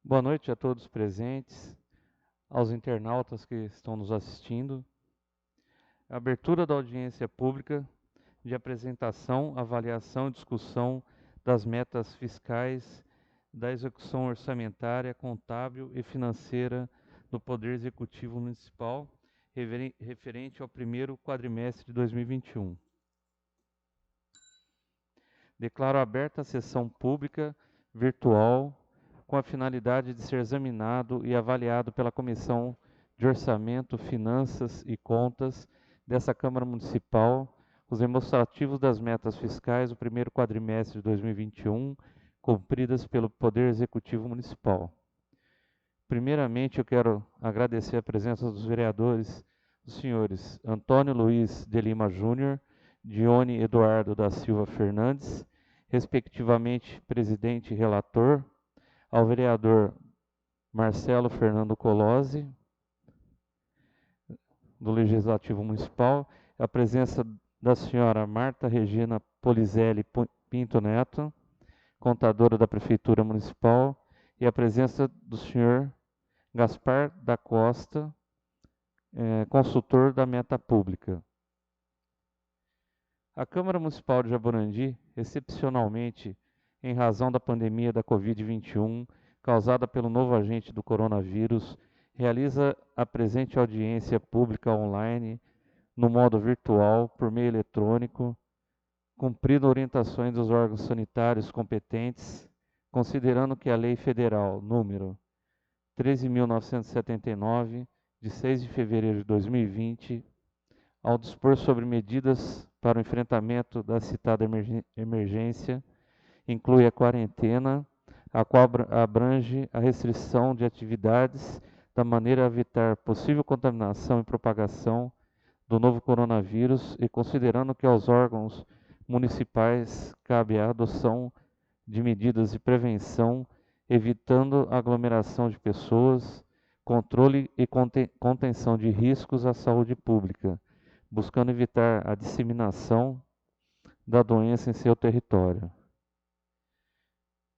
Boa noite a todos presentes, aos internautas que estão nos assistindo. A abertura da audiência pública de apresentação, avaliação e discussão das metas fiscais da execução orçamentária, contábil e financeira do Poder Executivo Municipal, referente ao primeiro quadrimestre de 2021. Declaro aberta a sessão pública virtual com a finalidade de ser examinado e avaliado pela Comissão de Orçamento, Finanças e Contas dessa Câmara Municipal os demonstrativos das metas fiscais do primeiro quadrimestre de 2021, cumpridas pelo Poder Executivo Municipal. Primeiramente, eu quero agradecer a presença dos vereadores, os senhores Antônio Luiz de Lima Júnior, Dione Eduardo da Silva Fernandes, respectivamente presidente e relator, ao vereador Marcelo Fernando Colozzi, do Legislativo Municipal, a presença da senhora Marta Regina Polizelli Pinto Neto, contadora da Prefeitura Municipal, e a presença do senhor Gaspar da Costa, consultor da Meta Pública. A Câmara Municipal de Jaborandi, excepcionalmente em razão da pandemia da Covid-21, causada pelo novo agente do coronavírus, realiza a presente audiência pública online no modo virtual, por meio eletrônico, cumprindo orientações dos órgãos sanitários competentes, considerando que a Lei Federal número 13.979, de 6 de fevereiro de 2020, ao dispor sobre medidas para o enfrentamento da citada emergência, inclui a quarentena, a qual abrange a restrição de atividades da maneira a evitar possível contaminação e propagação do novo coronavírus e considerando que aos órgãos municipais cabe a adoção de medidas de prevenção, evitando aglomeração de pessoas, controle e contenção de riscos à saúde pública, buscando evitar a disseminação da doença em seu território.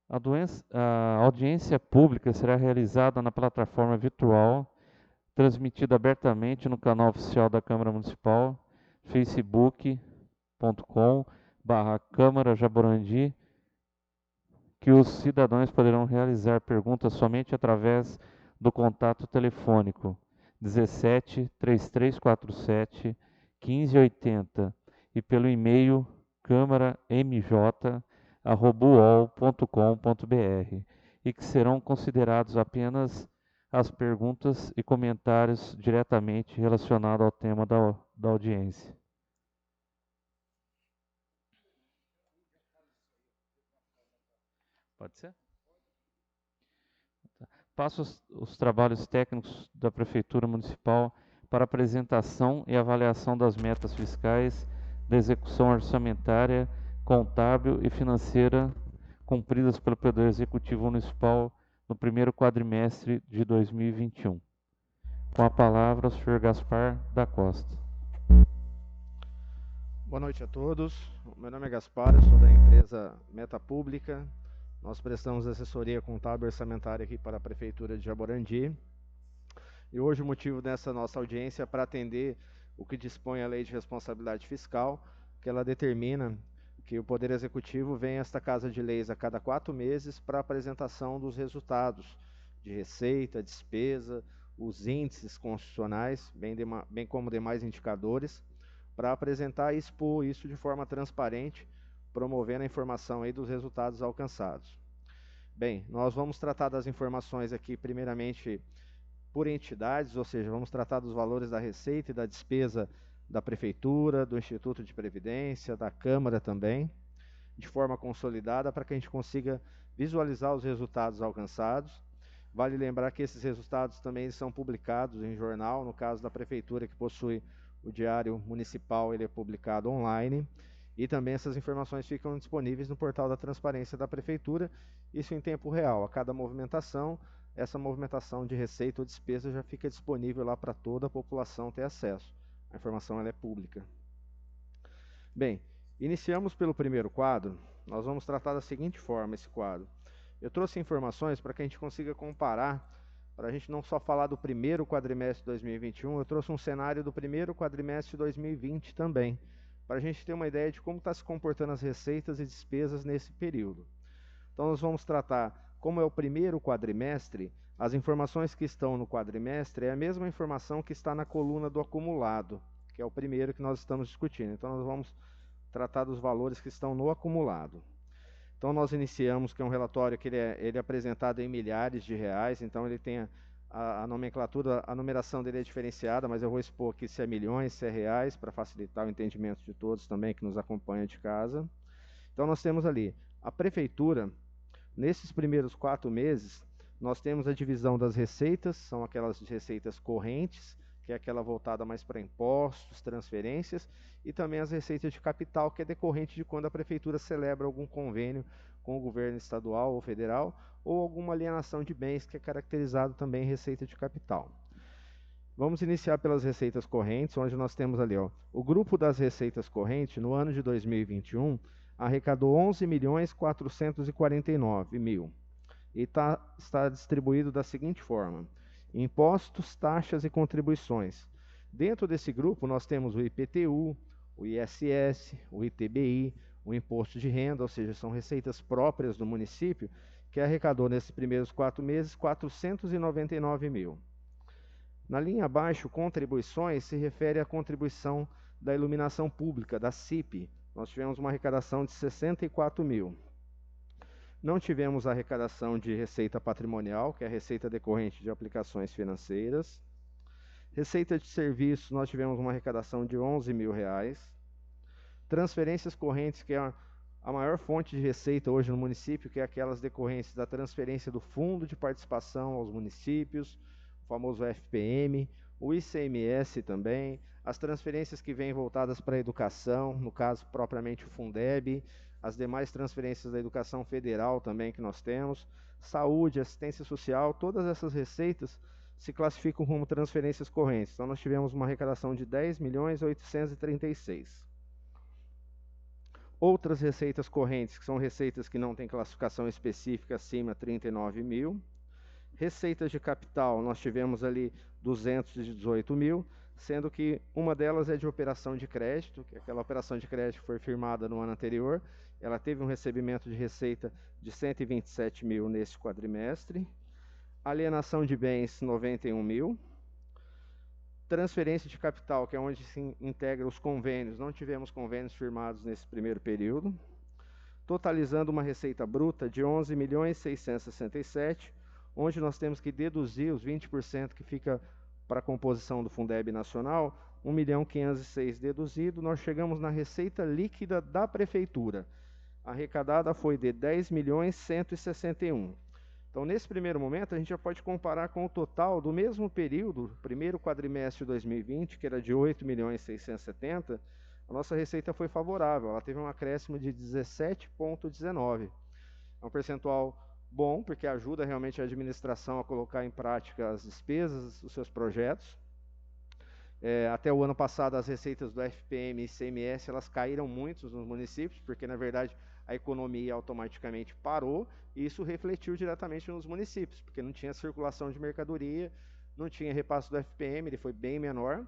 A audiência pública será realizada na plataforma virtual, transmitida abertamente no canal oficial da Câmara Municipal, facebook.com/Câmara Jaborandi, que os cidadãos poderão realizar perguntas somente através do contato telefônico 17 3347 1580 e pelo e-mail câmaramj@uol.com.br e que serão considerados apenas as perguntas e comentários diretamente relacionados ao tema da audiência. Pode ser? Passo os trabalhos técnicos da Prefeitura Municipal para apresentação e avaliação das metas fiscais da execução orçamentária, contábil e financeira cumpridas pelo Poder Executivo Municipal no primeiro quadrimestre de 2021. Com a palavra, o senhor Gaspar da Costa. Boa noite a todos. Meu nome é Gaspar, eu sou da empresa Meta Pública. Nós prestamos assessoria contábil e orçamentária aqui para a Prefeitura de Jaborandi. E hoje o motivo dessa nossa audiência é para atender o que dispõe a Lei de Responsabilidade Fiscal, que ela determina que o Poder Executivo vem a esta Casa de Leis a cada 4 meses para apresentação dos resultados de receita, despesa, os índices constitucionais, bem como demais indicadores, para apresentar e expor isso de forma transparente, promovendo a informação aí dos resultados alcançados. Bem, nós vamos tratar das informações aqui primeiramente por entidades, ou seja, vamos tratar dos valores da receita e da despesa da Prefeitura, do Instituto de Previdência, da Câmara também, de forma consolidada para que a gente consiga visualizar os resultados alcançados. Vale lembrar que esses resultados também são publicados em jornal, no caso da Prefeitura, que possui o Diário Municipal, ele é publicado online, e também essas informações ficam disponíveis no portal da Transparência da Prefeitura, isso em tempo real. A cada movimentação, essa movimentação de receita ou despesa já fica disponível lá para toda a população ter acesso. A informação ela é pública. Bem, iniciamos pelo primeiro quadro. Nós vamos tratar da seguinte forma esse quadro. Eu trouxe informações para que a gente consiga comparar, para a gente não só falar do primeiro quadrimestre de 2021, eu trouxe um cenário do primeiro quadrimestre de 2020 também, para a gente ter uma ideia de como está se comportando as receitas e despesas nesse período. Então nós vamos tratar, como é o primeiro quadrimestre, as informações que estão no quadrimestre é a mesma informação que está na coluna do acumulado, que é o primeiro que nós estamos discutindo. Então nós vamos tratar dos valores que estão no acumulado. Então nós iniciamos, que é um relatório que ele é apresentado em milhares de reais, então ele tem a nomenclatura, a numeração dele é diferenciada, mas eu vou expor aqui se é milhões, se é reais, para facilitar o entendimento de todos também que nos acompanham de casa. Então nós temos ali a prefeitura, nesses primeiros 4 meses, nós temos a divisão das receitas, são aquelas receitas correntes, que é aquela voltada mais para impostos, transferências, e também as receitas de capital, que é decorrente de quando a prefeitura celebra algum convênio com o governo estadual ou federal, ou alguma alienação de bens, que é caracterizado também em receita de capital. Vamos iniciar pelas receitas correntes, onde nós temos ali, ó, o grupo das receitas correntes, no ano de 2021, arrecadou 11.449.000 e está distribuído da seguinte forma: impostos, taxas e contribuições. Dentro desse grupo nós temos o IPTU, o ISS, o ITBI, o imposto de renda, ou seja, são receitas próprias do município, que arrecadou nesses primeiros 4 meses 499.000. Na linha abaixo, contribuições, se refere à contribuição da iluminação pública, da CIP. Nós tivemos uma arrecadação de 64.000. Não tivemos a arrecadação de receita patrimonial, que é a receita decorrente de aplicações financeiras. Receita de serviços, nós tivemos uma arrecadação de 11.000 reais. Transferências correntes, que é a maior fonte de receita hoje no município, que é aquelas decorrentes da transferência do Fundo de Participação aos municípios, o famoso FPM, o ICMS também, as transferências que vêm voltadas para a educação, no caso propriamente o Fundeb, as demais transferências da educação federal também que nós temos, saúde, assistência social, todas essas receitas se classificam como transferências correntes. Então nós tivemos uma arrecadação de 10.836.000. Outras receitas correntes, que são receitas que não têm classificação específica acima de 39.000. Receitas de capital, nós tivemos ali 218.000, sendo que uma delas é de operação de crédito, que é aquela operação de crédito que foi firmada no ano anterior. Ela teve um recebimento de receita de 127.000 nesse quadrimestre. Alienação de bens, 91.000. Transferência de capital, que é onde se integra os convênios, não tivemos convênios firmados nesse primeiro período, totalizando uma receita bruta de 11.667.000, onde nós temos que deduzir os 20% que fica para a composição do Fundeb Nacional, 1.506.000 deduzido, nós chegamos na receita líquida da prefeitura. A arrecadada foi de 10.161.000. Então, nesse primeiro momento, a gente já pode comparar com o total do mesmo período, primeiro quadrimestre de 2020, que era de 8.670.000, a nossa receita foi favorável, ela teve um acréscimo de 17,19. É um percentual bom, porque ajuda realmente a administração a colocar em prática as despesas, os seus projetos. Até o ano passado, as receitas do FPM e ICMS, elas caíram muito nos municípios, porque, na verdade, a economia automaticamente parou, e isso refletiu diretamente nos municípios, porque não tinha circulação de mercadoria, não tinha repasse do FPM, ele foi bem menor.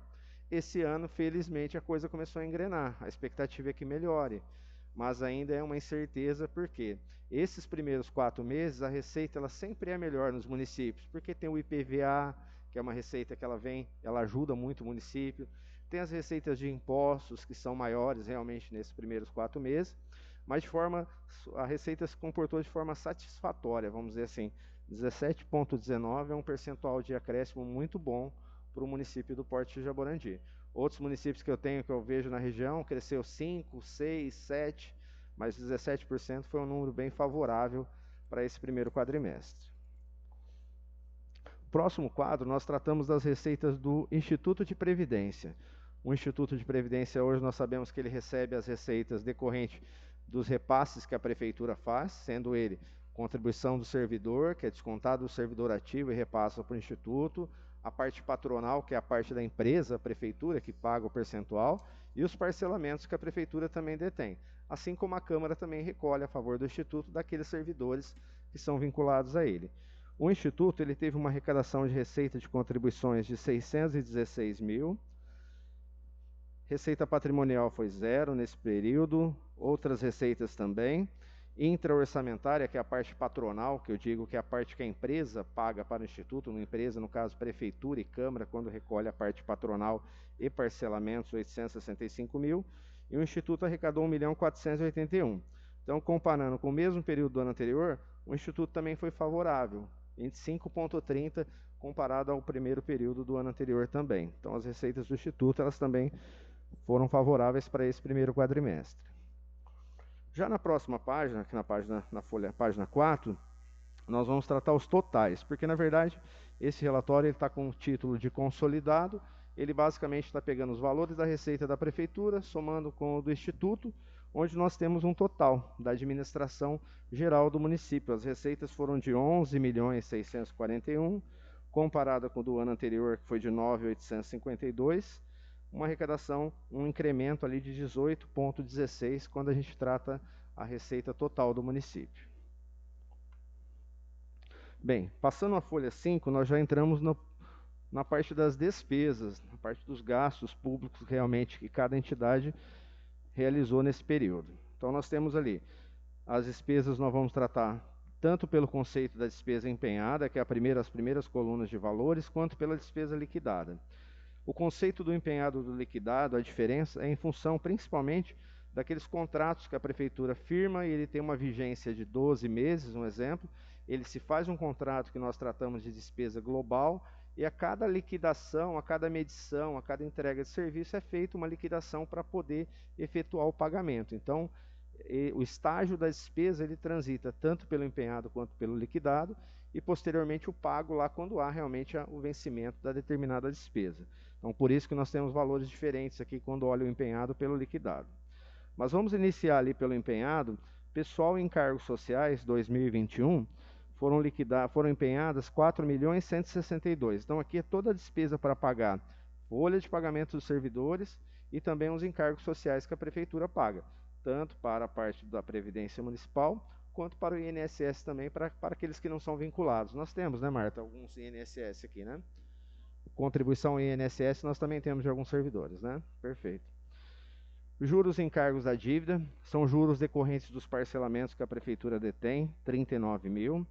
Esse ano, felizmente, a coisa começou a engrenar, a expectativa é que melhore, mas ainda é uma incerteza, porque esses primeiros 4 meses, a receita ela sempre é melhor nos municípios, porque tem o IPVA, que é uma receita que ela ajuda muito o município, tem as receitas de impostos, que são maiores realmente nesses primeiros 4 meses, mas a receita se comportou de forma satisfatória, vamos dizer assim, 17,19 é um percentual de acréscimo muito bom para o município do Porto de Jaborandi. Outros municípios que eu vejo na região, cresceu 5, 6, 7, mas 17% foi um número bem favorável para esse primeiro quadrimestre. Próximo quadro, nós tratamos das receitas do Instituto de Previdência. O Instituto de Previdência, hoje nós sabemos que ele recebe as receitas decorrentes dos repasses que a prefeitura faz, sendo ele contribuição do servidor, que é descontado do servidor ativo e repassa para o Instituto, a parte patronal, que é a parte da empresa, a prefeitura, que paga o percentual, e os parcelamentos que a Prefeitura também detém, assim como a Câmara também recolhe a favor do Instituto daqueles servidores que são vinculados a ele. O Instituto ele teve uma arrecadação de receita de contribuições de 616 mil, receita patrimonial foi zero nesse período, outras receitas também. Intra-orçamentária, que é a parte patronal, que eu digo que é a parte que a empresa paga para o Instituto, uma empresa, no caso, Prefeitura e Câmara, quando recolhe a parte patronal e parcelamentos, 865 mil, e o Instituto arrecadou 1.481.000. Então, comparando com o mesmo período do ano anterior, o Instituto também foi favorável, 25,30, comparado ao primeiro período do ano anterior também. Então, as receitas do Instituto, elas também foram favoráveis para esse primeiro quadrimestre. Já na próxima página, aqui página 4, nós vamos tratar os totais, porque na verdade esse relatório está com o título de consolidado, ele basicamente está pegando os valores da receita da Prefeitura, somando com o do Instituto, onde nós temos um total da administração geral do município. As receitas foram de 11.641.000, comparada com o do ano anterior, que foi de 9.852, uma arrecadação, um incremento ali de 18,16 quando a gente trata a receita total do município. Bem, passando a folha 5, nós já entramos na parte das despesas, na parte dos gastos públicos realmente que cada entidade realizou nesse período. Então nós temos ali as despesas, nós vamos tratar tanto pelo conceito da despesa empenhada, que é as primeiras colunas de valores, quanto pela despesa liquidada. O conceito do empenhado do liquidado, a diferença é em função principalmente daqueles contratos que a Prefeitura firma e ele tem uma vigência de 12 meses, um exemplo. Ele se faz um contrato que nós tratamos de despesa global e a cada liquidação, a cada medição, a cada entrega de serviço é feita uma liquidação para poder efetuar o pagamento. Então, o estágio da despesa ele transita tanto pelo empenhado quanto pelo liquidado e posteriormente o pago lá quando há realmente o vencimento da determinada despesa. Então, por isso que nós temos valores diferentes aqui quando olha o empenhado pelo liquidado. Mas vamos iniciar ali pelo empenhado. Pessoal e encargos sociais 2021 foram empenhadas 4.162.000. Então, aqui é toda a despesa para pagar folha de pagamento dos servidores e também os encargos sociais que a Prefeitura paga, tanto para a parte da Previdência Municipal, quanto para o INSS também, para aqueles que não são vinculados. Nós temos, né, Marta, alguns INSS aqui, né? Contribuição INSS nós também temos de alguns servidores, né? Perfeito. Juros e encargos da dívida, são juros decorrentes dos parcelamentos que a Prefeitura detém, 39 mil.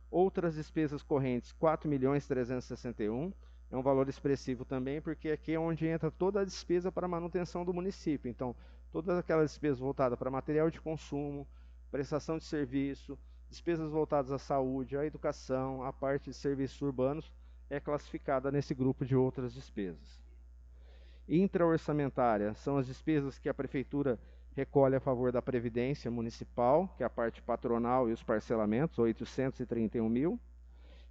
Outras despesas correntes, 4.361.000, é um valor expressivo também, porque aqui é onde entra toda a despesa para a manutenção do município. Então, todas aquelas despesas voltadas para material de consumo, prestação de serviço, despesas voltadas à saúde, à educação, à parte de serviços urbanos, é classificada nesse grupo de outras despesas. Intra-orçamentária são as despesas que a Prefeitura recolhe a favor da Previdência Municipal, que é a parte patronal e os parcelamentos, 831 mil.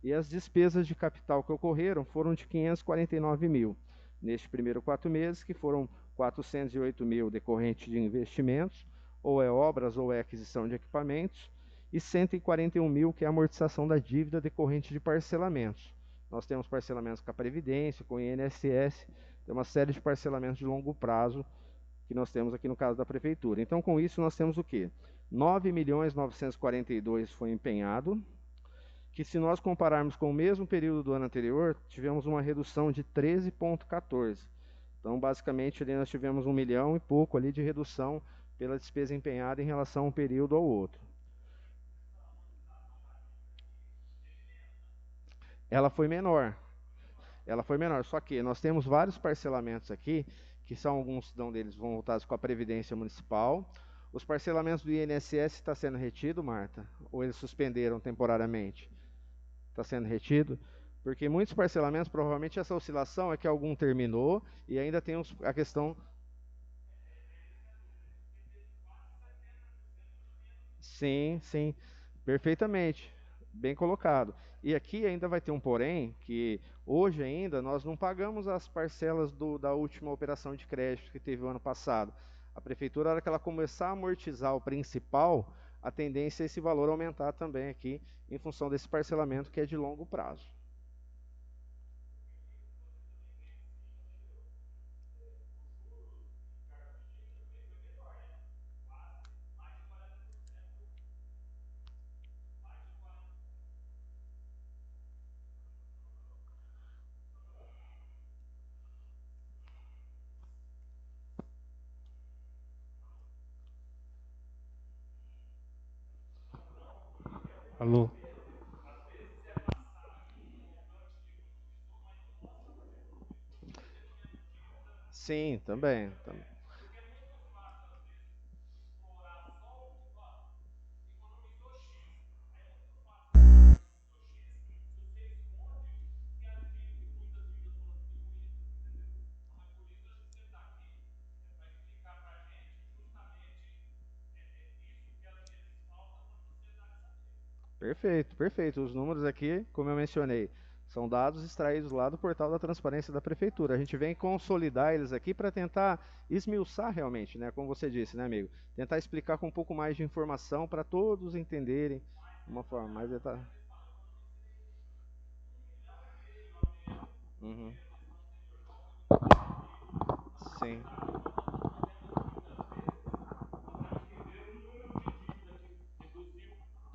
E as despesas de capital que ocorreram foram de 549 mil. Neste primeiro 4 meses, que foram 408 mil decorrente de investimentos, ou é obras ou é aquisição de equipamentos, e 141 mil que é a amortização da dívida decorrente de parcelamentos. Nós temos parcelamentos com a Previdência, com o INSS, tem uma série de parcelamentos de longo prazo que nós temos aqui no caso da Prefeitura. Então, com isso, nós temos o quê? 9.942.000 foi empenhado, que se nós compararmos com o mesmo período do ano anterior, tivemos uma redução de 13,14. Então, basicamente, ali nós tivemos 1 milhão e pouco ali de redução pela despesa empenhada em relação a um período ao outro. Ela foi menor, só que nós temos vários parcelamentos aqui, que são alguns deles voltados com a Previdência Municipal. Os parcelamentos do INSS está sendo retido, Marta? Ou eles suspenderam temporariamente? Está sendo retido? Porque muitos parcelamentos, provavelmente essa oscilação é que algum terminou e ainda tem a questão... Sim, sim, perfeitamente, bem colocado. E aqui ainda vai ter um porém, que hoje ainda nós não pagamos as parcelas da última operação de crédito que teve o ano passado. A Prefeitura, na hora que ela começar a amortizar o principal, a tendência é esse valor aumentar também aqui, em função desse parcelamento que é de longo prazo. Alô? Sim, também. Perfeito, perfeito. Os números aqui, como eu mencionei, são dados extraídos lá do portal da transparência da prefeitura. A gente vem consolidar eles aqui para tentar esmiuçar realmente, né? Como você disse, né, amigo? Tentar explicar com um pouco mais de informação para todos entenderem de uma forma mais detalhada. Uhum. Sim.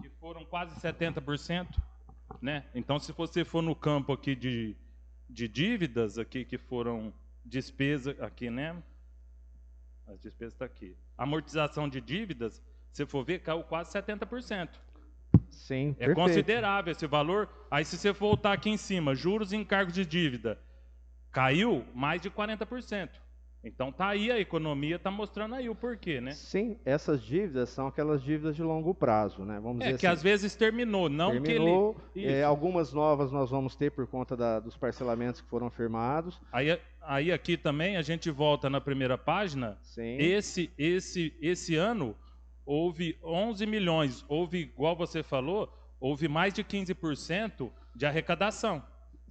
Que foram quase 70%, né? Então, se você for no campo aqui de dívidas, aqui que foram despesa, aqui, né? As despesas estão aqui. Amortização de dívidas, se for ver, caiu quase 70%. Sim, É perfeito. considerável esse valor. Aí, se você voltar aqui em cima, juros e encargos de dívida, caiu mais de 40%. Então, tá aí a economia, tá mostrando aí o porquê, né? Sim, essas dívidas são aquelas dívidas de longo prazo, né? Vamos dizer que assim. às vezes terminou, não Terminou, que ele... Isso. Algumas novas nós vamos ter por conta dos parcelamentos que foram firmados. Aí aqui também a gente volta na primeira página. Sim. Esse ano houve 11 milhões, houve, igual você falou, houve mais de 15% de arrecadação.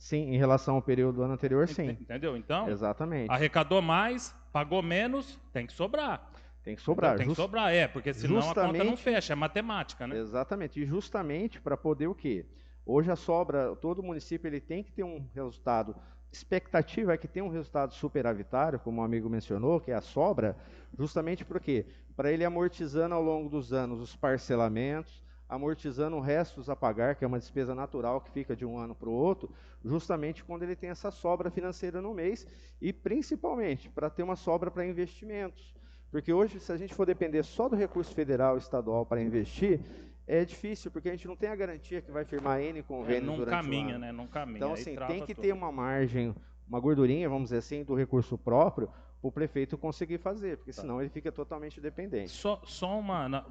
Sim, em relação ao período do ano anterior, sim. Entendeu? Então, exatamente. Arrecadou mais, pagou menos, tem que sobrar. Tem que sobrar. Tem que sobrar, porque senão a conta não fecha, é matemática, né? Exatamente, e justamente para poder o quê? Hoje a sobra, todo município ele tem que ter um resultado, expectativa é que tenha um resultado superavitário, como o amigo mencionou, que é a sobra, justamente por quê? Para ele amortizando ao longo dos anos os parcelamentos, amortizando restos a pagar, que é uma despesa natural que fica de um ano para o outro, justamente quando ele tem essa sobra financeira no mês, e principalmente para ter uma sobra para investimentos. Porque hoje, se a gente for depender só do recurso federal e estadual para investir, é difícil, porque a gente não tem a garantia que vai firmar N convênios durante o ano. Não caminha. Então, assim, tem que ter uma margem, uma gordurinha, vamos dizer assim, do recurso próprio, para o prefeito conseguir fazer, porque senão ele fica totalmente dependente. Só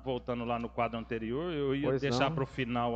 voltando lá no quadro anterior, eu ia deixar para o final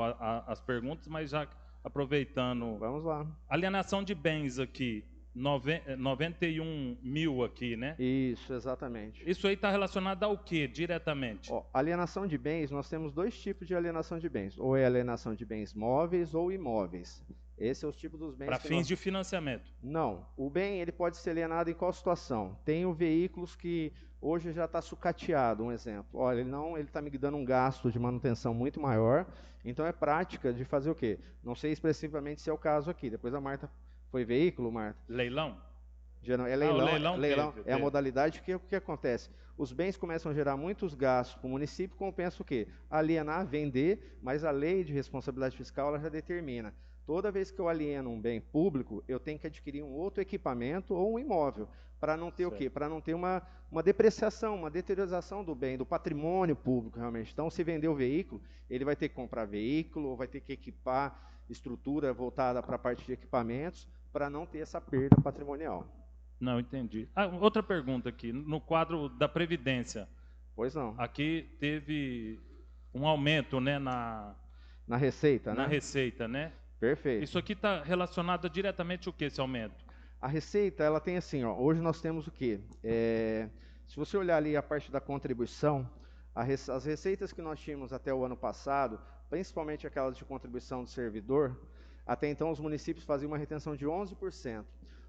as perguntas, mas já aproveitando... Vamos lá. Alienação de bens aqui. 91 mil aqui, né? Isso, exatamente. Isso aí está relacionado ao que diretamente? Alienação de bens, nós temos dois tipos de alienação de bens. Ou é alienação de bens móveis ou imóveis. Esse é o tipo dos bens. Para fins de financiamento? Não. O bem ele pode ser alienado em qual situação? Tenho veículos que hoje já está sucateado, um exemplo. Olha, ele está me dando um gasto de manutenção muito maior, então é prática de fazer o quê? Não sei expressivamente se é o caso aqui. Depois a Marta... Foi veículo, Marta? Leilão? É leilão, leilão teve. É a modalidade que o que acontece? Os bens começam a gerar muitos gastos para o município, compensa o quê? Alienar, vender, mas a lei de responsabilidade fiscal ela já determina. Toda vez que eu alieno um bem público, eu tenho que adquirir um outro equipamento ou um imóvel, para não ter o quê? Para não ter uma depreciação, uma deterioração do bem, do patrimônio público, realmente. Então, se vender o veículo, ele vai ter que comprar veículo, ou vai ter que equipar estrutura voltada para a parte de equipamentos, para não ter essa perda patrimonial. Não, entendi. Outra pergunta aqui, no quadro da Previdência. Pois não. Aqui teve um aumento, né, na receita, né? Na receita, né? Perfeito. Isso aqui está relacionado diretamente ao que, esse aumento? A receita, ela tem assim, hoje nós temos o quê? Se você olhar ali a parte da contribuição, as receitas que nós tínhamos até o ano passado, principalmente aquelas de contribuição do servidor, até então os municípios faziam uma retenção de 11%.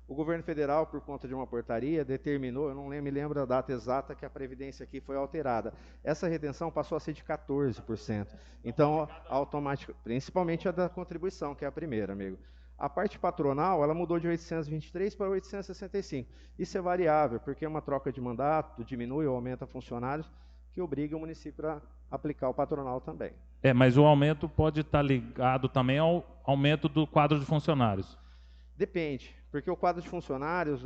O governo federal, por conta de uma portaria, determinou, eu não me lembro a data exata que a Previdência aqui foi alterada. Essa retenção passou a ser de 14%. Então, automaticamente, principalmente a da contribuição, que é a primeira, amigo. A parte patronal, ela mudou de 823 para 865. Isso é variável, porque é uma troca de mandato, diminui ou aumenta funcionários, que obriga o município a aplicar o patronal também. Mas o aumento pode estar ligado também ao aumento do quadro de funcionários? Depende, porque o quadro de funcionários,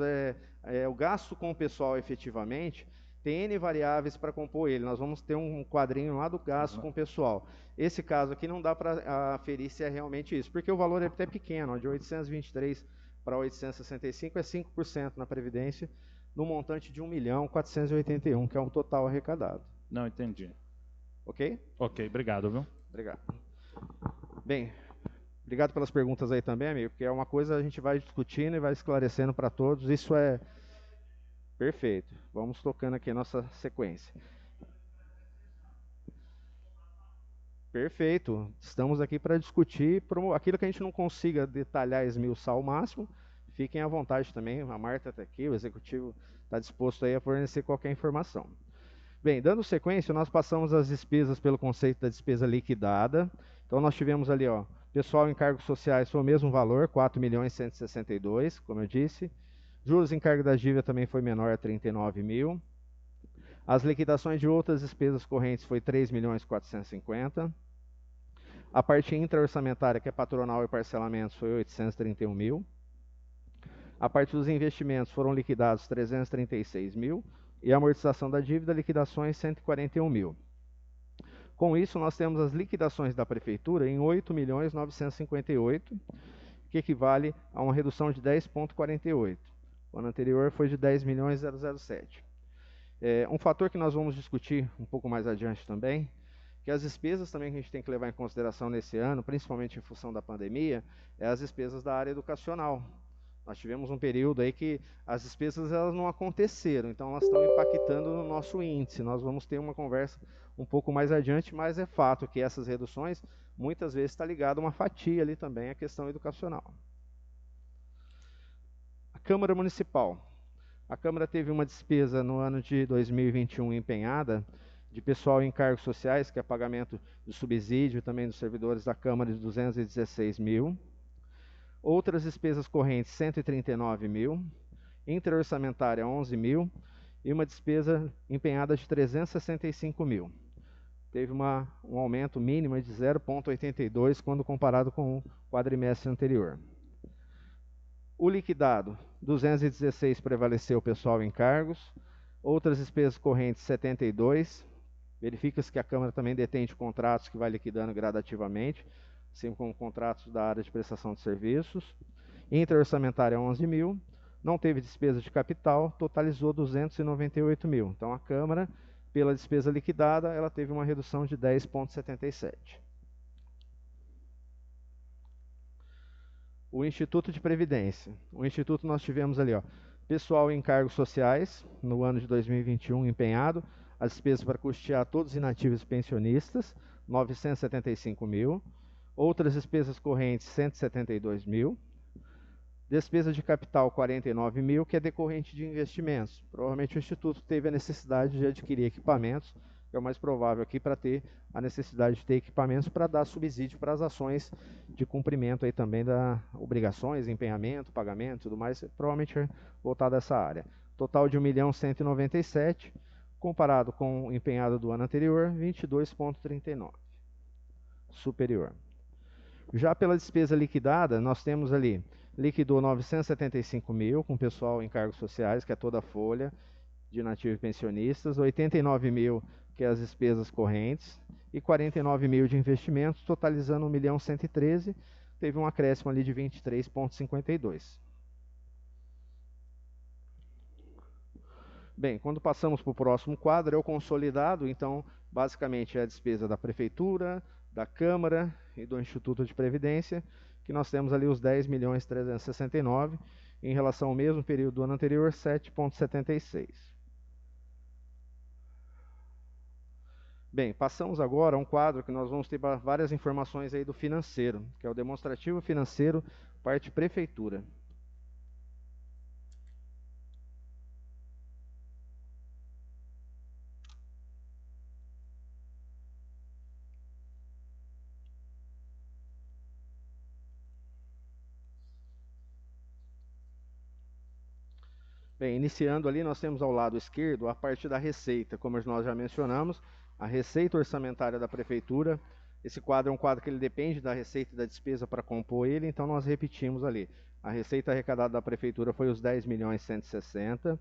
o gasto com o pessoal efetivamente, tem N variáveis para compor ele. Nós vamos ter um quadrinho lá do gasto com o pessoal. Esse caso aqui não dá para aferir se é realmente isso, porque o valor é até pequeno, ó, de 823 para 865 é 5% na Previdência, no montante de 1.481.000, que é o total arrecadado. Não, entendi. Ok? Ok, obrigado, viu? Obrigado. Bem, obrigado pelas perguntas aí também, amigo, porque é uma coisa a gente vai discutindo e vai esclarecendo para todos. Isso é perfeito. Vamos tocando aqui a nossa sequência. Perfeito. Estamos aqui para discutir aquilo que a gente não consiga detalhar e esmiuçar ao máximo. Fiquem à vontade também. A Marta está aqui, o executivo está disposto aí a fornecer qualquer informação. Bem, dando sequência, nós passamos as despesas pelo conceito da despesa liquidada. Então, nós tivemos ali, ó, pessoal em cargos sociais foi o mesmo valor, 4.162.000, como eu disse. Juros em cargo da dívida também foi menor a 39.000. As liquidações de outras despesas correntes foi 3.450.000. A parte intra-orçamentária, que é patronal e parcelamentos, foi 831.000. A parte dos investimentos foram liquidados 336.000. E a amortização da dívida, liquidações 141.000. Com isso, nós temos as liquidações da Prefeitura em 8.958.000, que equivale a uma redução de 10,48. O ano anterior foi de 10.007. Um fator que nós vamos discutir um pouco mais adiante também, que as despesas também que a gente tem que levar em consideração nesse ano, principalmente em função da pandemia, é as despesas da área educacional. Nós tivemos um período aí que as despesas elas não aconteceram, então elas estão impactando no nosso índice. Nós vamos ter uma conversa um pouco mais adiante, mas é fato que essas reduções muitas vezes está ligada a uma fatia ali também à questão educacional. A Câmara Municipal. A Câmara teve uma despesa no ano de 2021 empenhada de pessoal em cargos sociais, que é pagamento de subsídio também dos servidores da Câmara de 216.000. Outras despesas correntes, 139.000, interorçamentária, 11.000, e uma despesa empenhada de 365.000. Teve um aumento mínimo de 0,82 quando comparado com o quadrimestre anterior. O liquidado, 216 prevaleceu o pessoal em cargos, outras despesas correntes, 72. Verifica-se que a Câmara também detém de contratos que vai liquidando gradativamente, assim como contratos da área de prestação de serviços. Intra-orçamentária 11.000, não teve despesa de capital, totalizou 298.000. Então a Câmara, pela despesa liquidada, ela teve uma redução de 10,77. O Instituto de Previdência. O Instituto nós tivemos ali, ó, pessoal em cargos sociais, no ano de 2021 empenhado, as despesas para custear todos os inativos pensionistas, 975.000. Outras despesas correntes, 172.000. Despesa de capital, 49.000, que é decorrente de investimentos. Provavelmente o Instituto teve a necessidade de adquirir equipamentos, que é o mais provável aqui, para ter a necessidade de ter equipamentos para dar subsídio para as ações de cumprimento aí também das obrigações, empenhamento, pagamento, tudo mais, provavelmente é voltado a essa área. Total de 1.197.000, comparado com o empenhado do ano anterior, 22,39. Superior. Já pela despesa liquidada, nós temos ali, liquidou 975.000 com pessoal em cargos sociais, que é toda a folha de nativos pensionistas, 89.000 que é as despesas correntes e 49.000 de investimentos, totalizando 1.113.000, teve um acréscimo ali de 23,52. Bem, quando passamos para o próximo quadro, é o consolidado, então, basicamente é a despesa da Prefeitura, da Câmara e do Instituto de Previdência, que nós temos ali os 10.369.000, em relação ao mesmo período do ano anterior, 7,76. Bem, passamos agora a um quadro que nós vamos ter várias informações aí do financeiro, que é o demonstrativo financeiro, parte Prefeitura. Bem, iniciando ali, nós temos ao lado esquerdo a parte da receita, como nós já mencionamos, a receita orçamentária da Prefeitura. Esse quadro é um quadro que ele depende da receita e da despesa para compor ele, então nós repetimos ali. A receita arrecadada da Prefeitura foi os 10.160.000.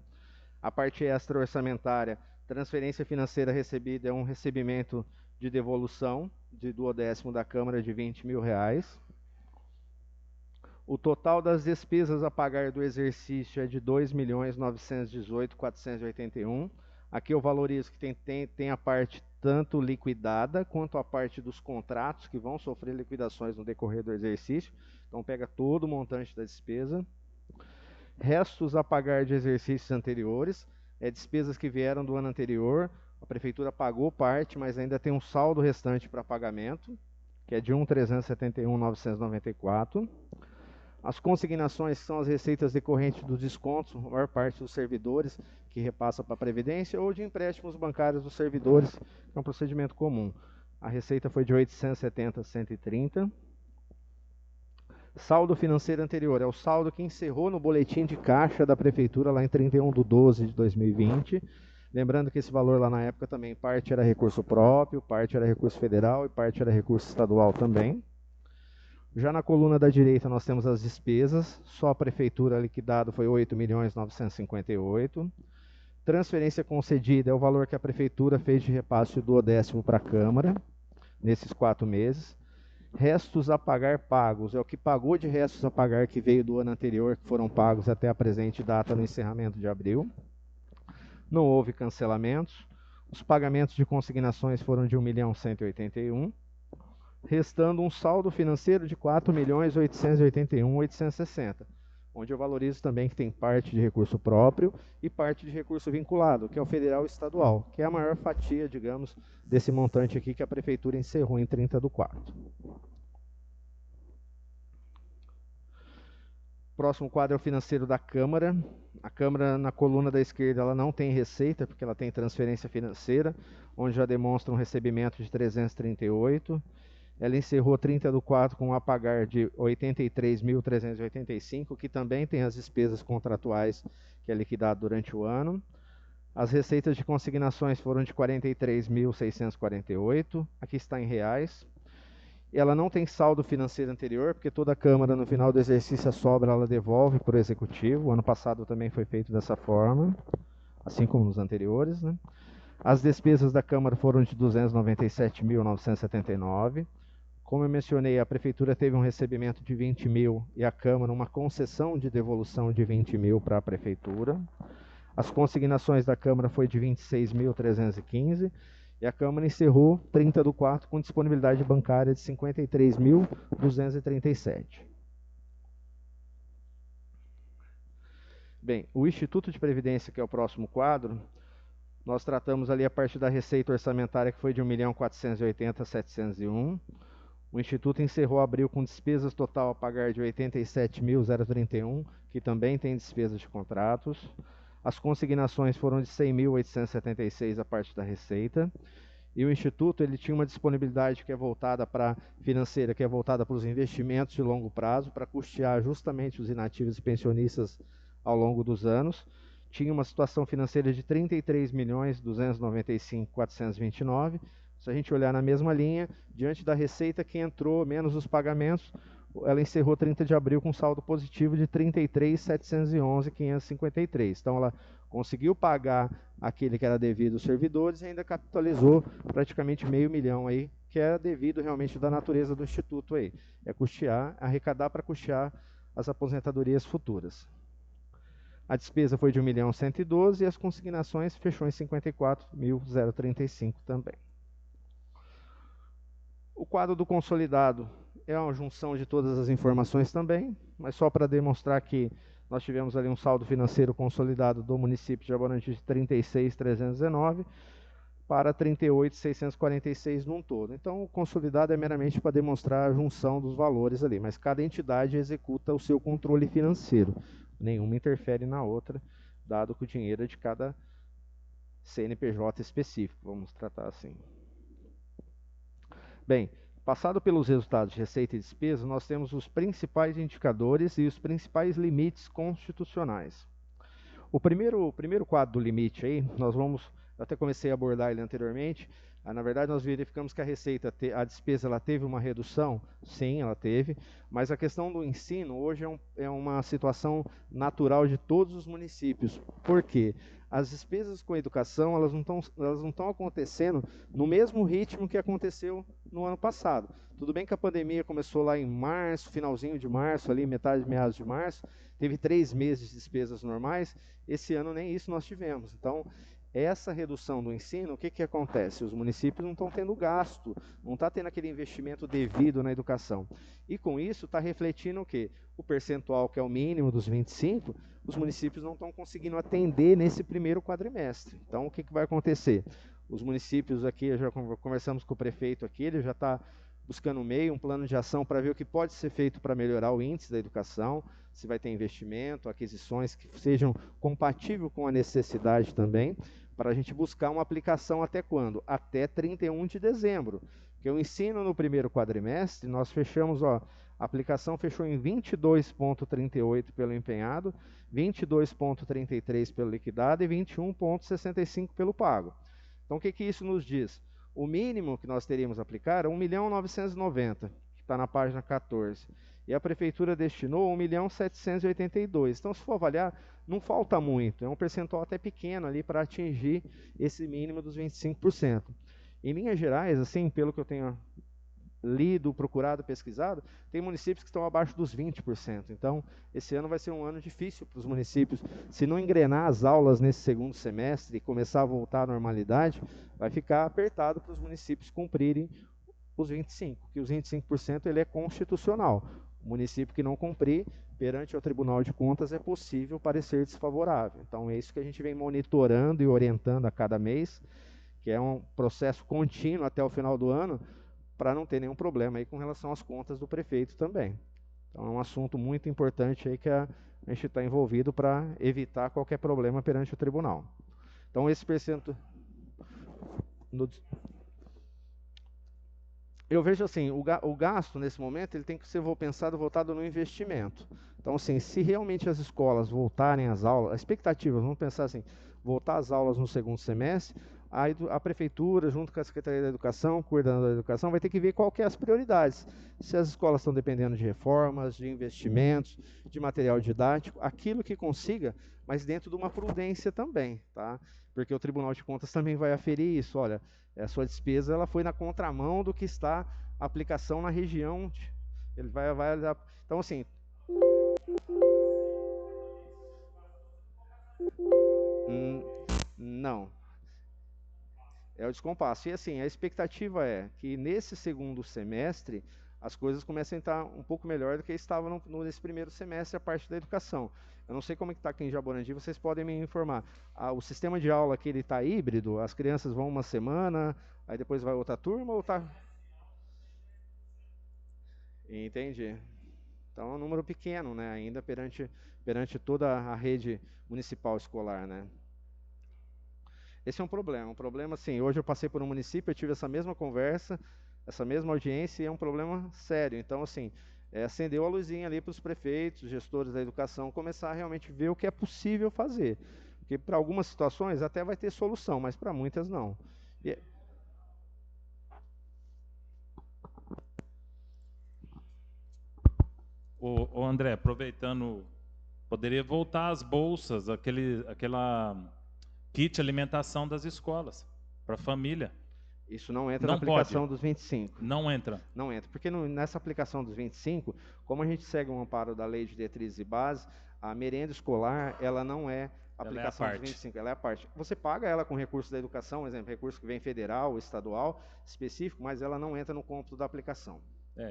A parte extra orçamentária Transferência financeira recebida é um recebimento de devolução de 1/10 da Câmara de R$20.000. O total das despesas a pagar do exercício é de R$2.918.481. Aqui eu valorizo que tem a parte tanto liquidada quanto a parte dos contratos que vão sofrer liquidações no decorrer do exercício. Então pega todo o montante da despesa. Restos a pagar de exercícios anteriores, despesas que vieram do ano anterior. A Prefeitura pagou parte, mas ainda tem um saldo restante para pagamento, que é de R$1.371.994. As consignações são as receitas decorrentes dos descontos, a maior parte dos servidores, que repassa para a Previdência, ou de empréstimos bancários dos servidores, que é um procedimento comum. A receita foi de R$870.130. Saldo financeiro anterior é o saldo que encerrou no boletim de caixa da Prefeitura lá em 31/12/2020. Lembrando que esse valor lá na época também, parte era recurso próprio, parte era recurso federal e parte era recurso estadual também. Já na coluna da direita nós temos as despesas, só a Prefeitura liquidado foi R$8.958.000. Transferência concedida é o valor que a Prefeitura fez de repasse do 10º para a Câmara, nesses 4 meses. Restos a pagar pagos, é o que pagou de restos a pagar que veio do ano anterior, que foram pagos até a presente data no encerramento de abril. Não houve cancelamentos. Os pagamentos de consignações foram de R$1.181.000. Restando um saldo financeiro de R$4.881.860, onde eu valorizo também que tem parte de recurso próprio e parte de recurso vinculado, que é o federal e estadual, que é a maior fatia, digamos, desse montante aqui que a Prefeitura encerrou em 30/4. Próximo quadro é o financeiro da Câmara. A Câmara, na coluna da esquerda, ela não tem receita, porque ela tem transferência financeira, onde já demonstra um recebimento de 338. Ela encerrou 30/4 com um a pagar de 83.385, que também tem as despesas contratuais, que é liquidado durante o ano. As receitas de consignações foram de 43.648, aqui está em reais. Ela não tem saldo financeiro anterior, porque toda a Câmara, no final do exercício, a sobra ela devolve para o Executivo. O ano passado também foi feito dessa forma, assim como nos anteriores, né? As despesas da Câmara foram de 297.979. Como eu mencionei, a Prefeitura teve um recebimento de 20.000 e a Câmara uma concessão de devolução de 20.000 para a Prefeitura. As consignações da Câmara foi de 26.315 e a Câmara encerrou 30/4 com disponibilidade bancária de 53.237. Bem, o Instituto de Previdência, que é o próximo quadro, nós tratamos ali a parte da receita orçamentária, que foi de 1.480.701. O Instituto encerrou abril com despesas total a pagar de 87.031, que também tem despesas de contratos. As consignações foram de 100.876 a parte da receita. E o Instituto ele tinha uma disponibilidade que é voltada para financeira, que é voltada para os investimentos de longo prazo, para custear justamente os inativos e pensionistas ao longo dos anos. Tinha uma situação financeira de 33.295.429. Se a gente olhar na mesma linha, diante da receita que entrou, menos os pagamentos, ela encerrou 30 de abril com saldo positivo de 33.711.553. Então, ela conseguiu pagar aquele que era devido aos servidores e ainda capitalizou praticamente R$500 mil aí, que é devido realmente da natureza do Instituto aí. É custear, arrecadar para custear as aposentadorias futuras. A despesa foi de 1.112.000 e as consignações fechou em 54.035 também. O quadro do consolidado é uma junção de todas as informações também, mas só para demonstrar que nós tivemos ali um saldo financeiro consolidado do município de Jaborandi de 36.319 para 38.646 num todo. Então, o consolidado é meramente para demonstrar a junção dos valores ali, mas cada entidade executa o seu controle financeiro. Nenhuma interfere na outra, dado que o dinheiro é de cada CNPJ específico, vamos tratar assim. Bem, passado pelos resultados de receita e despesa, nós temos os principais indicadores e os principais limites constitucionais. O primeiro quadro do limite aí, nós vamos eu até comecei a abordar ele anteriormente. Na verdade, nós verificamos que a despesa, ela teve uma redução, sim, ela teve, mas a questão do ensino hoje é uma situação natural de todos os municípios. Por quê? As despesas com a educação, elas não estão acontecendo no mesmo ritmo que aconteceu no ano passado. Tudo bem que a pandemia começou lá em março, finalzinho de março, ali meados de março, teve 3 meses de despesas normais, esse ano nem isso nós tivemos. Então, essa redução do ensino, o que acontece? Os municípios não estão tendo gasto, não está tendo aquele investimento devido na educação. E com isso está refletindo o quê? O percentual que é o mínimo dos 25, os municípios não estão conseguindo atender nesse primeiro quadrimestre. Então o que vai acontecer? Os municípios aqui, já conversamos com o prefeito aqui, ele já está buscando um plano de ação para ver o que pode ser feito para melhorar o índice da educação, se vai ter investimento, aquisições que sejam compatíveis com a necessidade também, para a gente buscar uma aplicação até quando? Até 31 de dezembro. Porque o ensino no primeiro quadrimestre, nós fechamos, a aplicação fechou em 22,38 pelo empenhado, 22,33 pelo liquidado e 21,65 pelo pago. Então, o que isso nos diz? O mínimo que nós teríamos a aplicar é 1.990.000, que está na página 14. E a prefeitura destinou 1.782.000. Então, se for avaliar, não falta muito. É um percentual até pequeno ali para atingir esse mínimo dos 25%. Em linhas gerais, assim, pelo que eu tenho lido, procurado, pesquisado, tem municípios que estão abaixo dos 20%. Então, esse ano vai ser um ano difícil para os municípios. Se não engrenar as aulas nesse segundo semestre e começar a voltar à normalidade, vai ficar apertado para os municípios cumprirem os 25%, que os 25% ele é constitucional. O município que não cumprir, perante o Tribunal de Contas, é possível parecer desfavorável. Então, é isso que a gente vem monitorando e orientando a cada mês, que é um processo contínuo até o final do ano, para não ter nenhum problema aí com relação às contas do prefeito também. Então, é um assunto muito importante aí que a gente está envolvido para evitar qualquer problema perante o tribunal. Então, esse percentual... Eu vejo assim, o gasto nesse momento ele tem que ser pensado voltado no investimento. Então, assim, se realmente as escolas voltarem às aulas, a expectativa, vamos pensar assim, voltar às aulas no segundo semestre, a prefeitura, junto com a Secretaria da Educação, coordenadora da Educação, vai ter que ver qual que é as prioridades. Se as escolas estão dependendo de reformas, de investimentos, de material didático, aquilo que consiga, mas dentro de uma prudência também, tá? Porque o Tribunal de Contas também vai aferir isso, olha, a sua despesa ela foi na contramão do que está a aplicação na região. Ele vai então, assim... Não. É o descompasso. E assim, a expectativa é que nesse segundo semestre as coisas comecem a estar um pouco melhor do que estavam nesse primeiro semestre a parte da educação. Eu não sei como é que está aqui em Jaborandi, vocês podem me informar. O sistema de aula aqui está híbrido, as crianças vão uma semana, aí depois vai outra turma ou está... Entendi. Então é um número pequeno, né, ainda perante toda a rede municipal escolar, né. Esse é um problema assim, hoje eu passei por um município, eu tive essa mesma conversa, essa mesma audiência e é um problema sério. Então, assim, acendeu a luzinha ali para os prefeitos, gestores da educação, começar a realmente ver o que é possível fazer. Porque para algumas situações até vai ter solução, mas para muitas não. Ô André, aproveitando, poderia voltar às bolsas, aquela kit alimentação das escolas, para a família. Isso não entra na aplicação dos 25. Não entra? Não entra, porque nessa aplicação dos 25, como a gente segue um amparo da Lei de Diretrizes e Bases, a merenda escolar, ela não é aplicação dos 25, ela é a parte. Você paga ela com recurso da educação, por exemplo, recurso que vem federal, estadual, específico, mas ela não entra no cômputo da aplicação.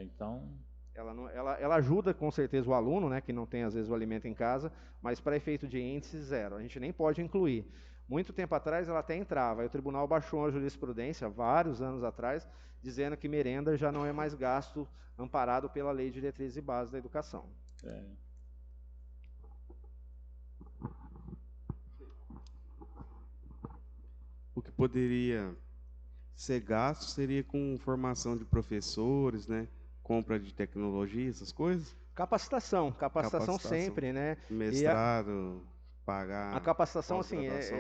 Então... Ela ajuda com certeza o aluno, né, que não tem às vezes o alimento em casa, mas para efeito de índice zero, a gente nem pode incluir. Muito tempo atrás ela até entrava, aí o tribunal baixou a jurisprudência, vários anos atrás, dizendo que merenda já não é mais gasto amparado pela Lei de Diretrizes e Bases da Educação. O que poderia ser gasto seria com formação de professores, né? Compra de tecnologia, essas coisas? Capacitação sempre, né? Mestrado. pagar A capacitação, assim, pós-graduação?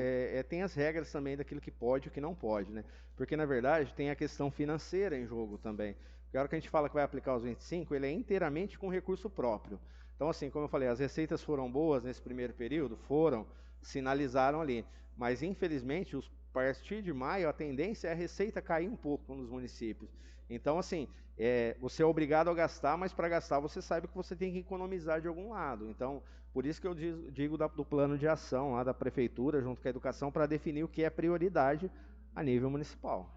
tem as regras também daquilo que pode e o que não pode, né? Porque, na verdade, tem a questão financeira em jogo também. Porque a hora que a gente fala que vai aplicar os 25, ele é inteiramente com recurso próprio. Então, assim, como eu falei, as receitas foram boas nesse primeiro período? Foram, sinalizaram ali. Mas, infelizmente, a partir de maio, a tendência é a receita cair um pouco nos municípios. Então, assim, você é obrigado a gastar, mas para gastar você sabe que você tem que economizar de algum lado. Então, por isso que eu digo do plano de ação lá da prefeitura, junto com a educação, para definir o que é prioridade a nível municipal.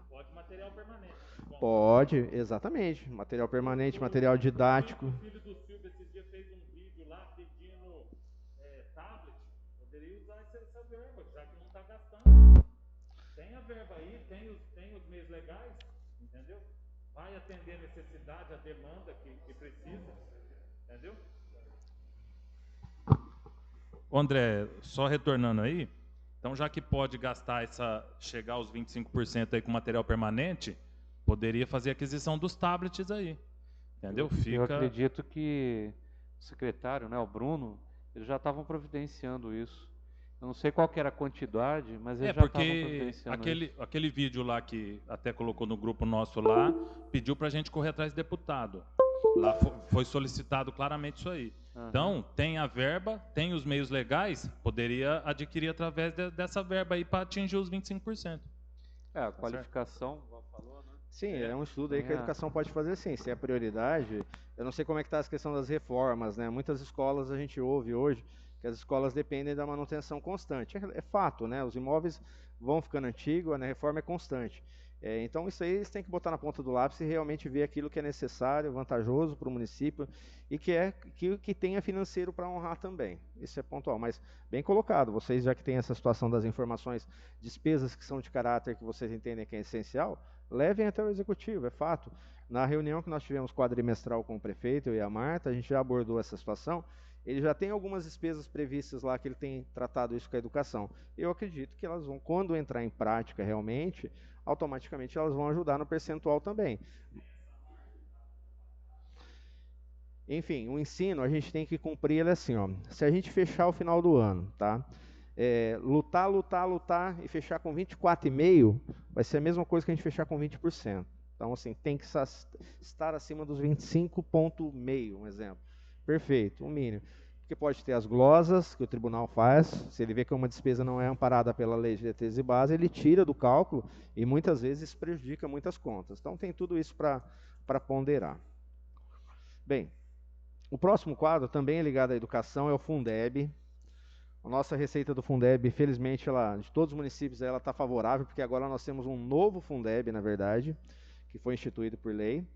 Pode material permanente. Pode, exatamente. Material permanente, material didático. O filho do Silvio esse dia fez um vídeo lá pedindo tablet. Poderia usar essa verba, já que não está gastando. Tem a verba aí, tem os meios legais, entendeu? Vai atender a necessidade, a demanda que precisa, entendeu? André, só retornando aí, então já que pode gastar chegar aos 25% aí com material permanente, poderia fazer aquisição dos tablets aí, entendeu? Eu acredito que o secretário, né, o Bruno, eles já estavam providenciando isso. Eu não sei qual que era a quantidade, mas eles já estavam providenciando isso. Aquele vídeo lá que até colocou no grupo nosso lá, pediu para a gente correr atrás do deputado. Lá foi solicitado claramente isso aí. Então, tem a verba, tem os meios legais, poderia adquirir através dessa verba aí para atingir os 25%. A qualificação, falou, né? Sim, é um estudo aí que a educação pode fazer sim, se é prioridade. Eu não sei como é que está a questão das reformas, né? Muitas escolas a gente ouve hoje que as escolas dependem da manutenção constante. É fato, né? Os imóveis vão ficando antigos, né? A reforma é constante. Então isso aí eles têm que botar na ponta do lápis e realmente ver aquilo que é necessário, vantajoso para o município e que tenha financeiro para honrar também. Isso é pontual, mas bem colocado. Vocês, já que tem essa situação das informações, despesas que são de caráter que vocês entendem que é essencial, levem até o executivo, é fato. Na reunião que nós tivemos quadrimestral com o prefeito, eu e a Marta, a gente já abordou essa situação. Ele já tem algumas despesas previstas lá que ele tem tratado isso com a educação. Eu acredito que elas vão, quando entrar em prática realmente, automaticamente elas vão ajudar no percentual também. Enfim, o ensino a gente tem que cumprir ele assim, ó. Se a gente fechar o final do ano, tá? Lutar e fechar com 24,5%, vai ser a mesma coisa que a gente fechar com 20%. Então, assim, tem que estar acima dos 25,5%, um exemplo. Perfeito, o mínimo. Porque pode ter as glosas que o tribunal faz, se ele vê que uma despesa não é amparada pela lei de diretrizes e base, ele tira do cálculo e muitas vezes prejudica muitas contas. Então tem tudo isso para ponderar. Bem, o próximo quadro também é ligado à educação, é o Fundeb. A nossa receita do Fundeb, felizmente, de todos os municípios, ela está favorável, porque agora nós temos um novo Fundeb, na verdade, que foi instituído por lei.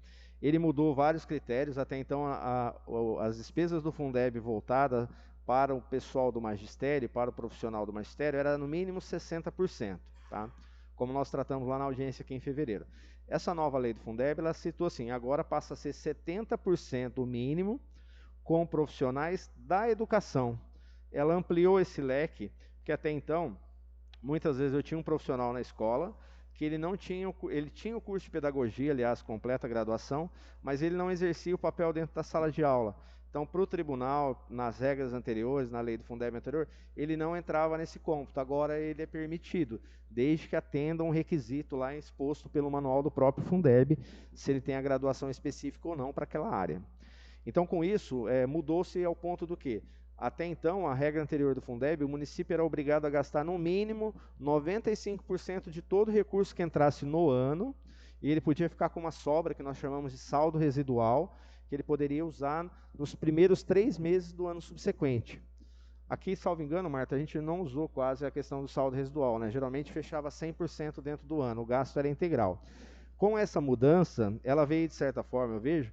Ele mudou vários critérios, até então as despesas do Fundeb voltadas para o pessoal do magistério, para o profissional do magistério, era no mínimo 60%, tá? Como nós tratamos lá na audiência aqui em fevereiro. Essa nova lei do Fundeb, ela citou assim, agora passa a ser 70% o mínimo com profissionais da educação. Ela ampliou esse leque, porque até então, muitas vezes eu tinha um profissional na escola, que ele tinha o curso de pedagogia, aliás, completa a graduação, mas ele não exercia o papel dentro da sala de aula. Então, para o tribunal, nas regras anteriores, na lei do Fundeb anterior, ele não entrava nesse cômputo. Agora ele é permitido, desde que atenda um requisito lá exposto pelo manual do próprio Fundeb, se ele tem a graduação específica ou não para aquela área. Então, com isso, mudou-se ao ponto do quê? Até então, a regra anterior do Fundeb, o município era obrigado a gastar no mínimo 95% de todo recurso que entrasse no ano, e ele podia ficar com uma sobra, que nós chamamos de saldo residual, que ele poderia usar nos primeiros 3 meses do ano subsequente. Aqui, salvo engano, Marta, a gente não usou quase a questão do saldo residual, né? Geralmente fechava 100% dentro do ano, o gasto era integral. Com essa mudança, ela veio, de certa forma, eu vejo,